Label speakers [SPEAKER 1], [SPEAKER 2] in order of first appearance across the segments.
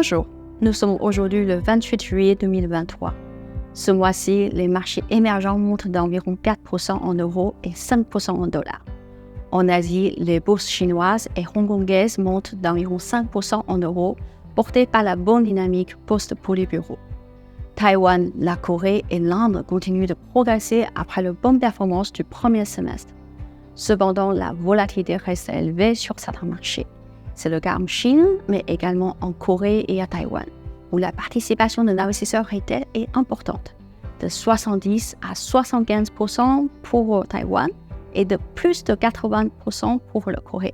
[SPEAKER 1] Bonjour, nous sommes aujourd'hui le 28 juillet 2023. Ce mois-ci, les marchés émergents montent d'environ 4% en euros et 5% en dollars. En Asie, les bourses chinoises et hongkongaises montent d'environ 5% en euros, portées par la bonne dynamique post-Politburo. Taïwan, la Corée et l'Inde continuent de progresser après la bonne performance du premier semestre. Cependant, la volatilité reste élevée sur certains marchés. C'est le cas en Chine, mais également en Corée et à Taïwan, où la participation de l'investisseur retail est importante, de 70 à 75% pour Taïwan et de plus de 80% pour la Corée.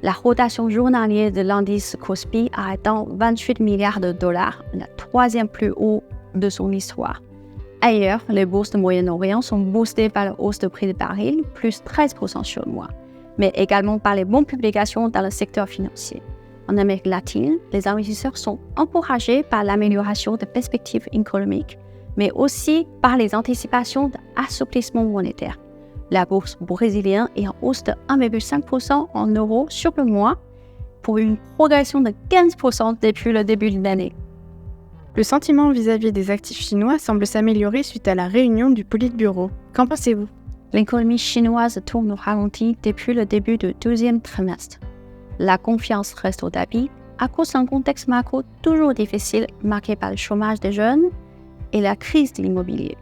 [SPEAKER 1] La rotation journalière de l'indice Kospi a atteint 28 milliards de dollars, la troisième plus haute de son histoire. Ailleurs, les bourses de Moyen-Orient sont boostées par la hausse de prix du baril, plus 13% sur le mois, mais également par les bonnes publications dans le secteur financier. En Amérique latine, les investisseurs sont encouragés par l'amélioration des perspectives économiques, mais aussi par les anticipations d'assouplissement monétaire. La bourse brésilienne est en hausse de 1,5% en euros sur le mois, pour une progression de 15% depuis le début de l'année.
[SPEAKER 2] Le sentiment vis-à-vis des actifs chinois semble s'améliorer suite à la réunion du Politburo. Qu'en pensez-vous ?
[SPEAKER 1] L'économie chinoise tourne au ralenti depuis le début du deuxième trimestre. La confiance reste au tapis à cause d'un contexte macro toujours difficile marqué par le chômage des jeunes et la crise de l'immobilier.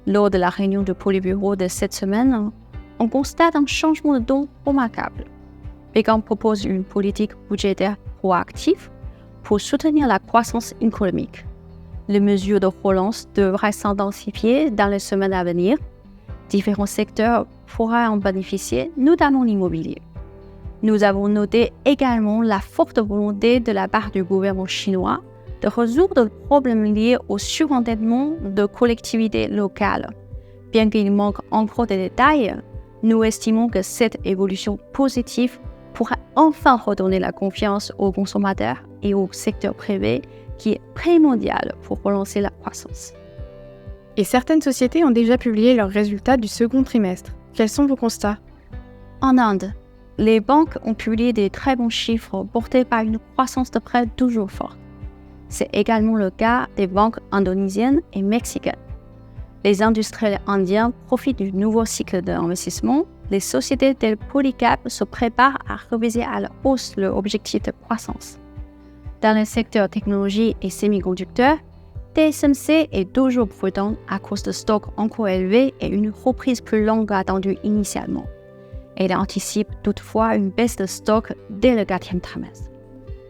[SPEAKER 1] Lors de la réunion du Politburo de cette semaine, on constate un changement de ton remarquable. Pékin propose une politique budgétaire proactive pour soutenir la croissance économique. Les mesures de relance devraient s'intensifier dans les semaines à venir. Différents secteurs pourraient en bénéficier, notamment l'immobilier. Nous avons noté également la forte volonté de la part du gouvernement chinois de résoudre le problème lié au surendettement de collectivités locales. Bien qu'il manque encore des détails, nous estimons que cette évolution positive pourra enfin redonner la confiance aux consommateurs et au secteur privé qui est primordial pour relancer la croissance.
[SPEAKER 2] Et certaines sociétés ont déjà publié leurs résultats du second trimestre. Quels sont vos constats ?
[SPEAKER 1] En Inde, les banques ont publié des très bons chiffres portés par une croissance de prêts toujours forte. C'est également le cas des banques indonésiennes et mexicaines. Les industriels indiens profitent du nouveau cycle d'investissement. Les sociétés telles Polycap se préparent à réviser à la hausse leur objectif de croissance. Dans le secteur technologie et semi-conducteurs, TSMC est toujours prudent à cause de stocks encore élevés et une reprise plus longue attendue initialement. Elle anticipe toutefois une baisse de stock dès le 4e trimestre.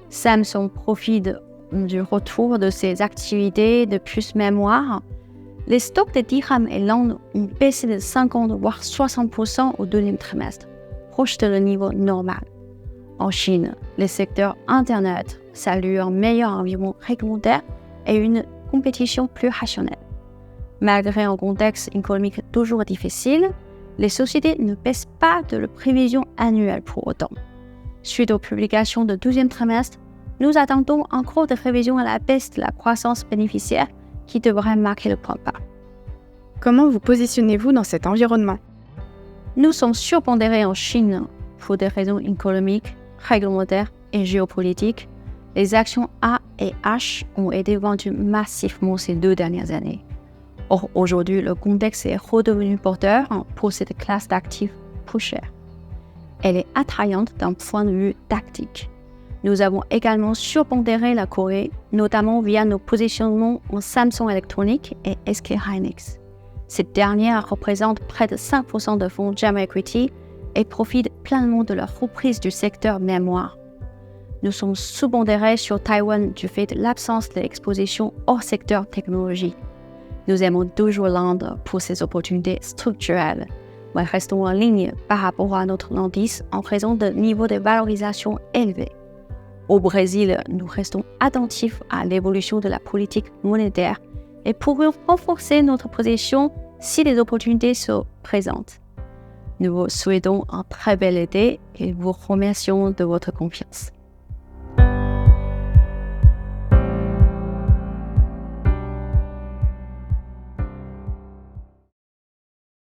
[SPEAKER 1] Samsung profite du retour de ses activités de puces mémoire. Les stocks de DRAM et LAN ont baissé de 50 voire 60% au 2e trimestre, proche de le niveau normal. En Chine, le secteur Internet salue un meilleur environnement réglementaire et une compétition plus rationnelle. Malgré un contexte économique toujours difficile, les sociétés ne baissent pas de leurs prévisions annuelles pour autant. Suite aux publications de 12e trimestre, nous attendons encore des révisions à la baisse de la croissance bénéficiaire qui devrait marquer le point bas.
[SPEAKER 2] Comment vous positionnez-vous dans cet environnement ?
[SPEAKER 1] Nous sommes surpondérés en Chine pour des raisons économiques, réglementaires et géopolitiques. Les actions A et H ont été vendues massivement ces 2 dernières années. Or, aujourd'hui, le contexte est redevenu porteur pour cette classe d'actifs plus chère. Elle est attrayante d'un point de vue tactique. Nous avons également surpondéré la Corée, notamment via nos positionnements en Samsung Electronics et SK Hynix. Cette dernière représente près de 5% de fonds GEM Equity et profite pleinement de la reprise du secteur mémoire. Nous sommes sous-pondérés sur Taïwan du fait de l'absence d'exposition hors secteur technologie. Nous aimons toujours l'Inde pour ses opportunités structurelles, mais restons en ligne par rapport à notre indice en raison de niveaux de valorisation élevés. Au Brésil, nous restons attentifs à l'évolution de la politique monétaire et pourrions renforcer notre position si les opportunités se présentent. Nous vous souhaitons un très bel été et vous remercions de votre confiance.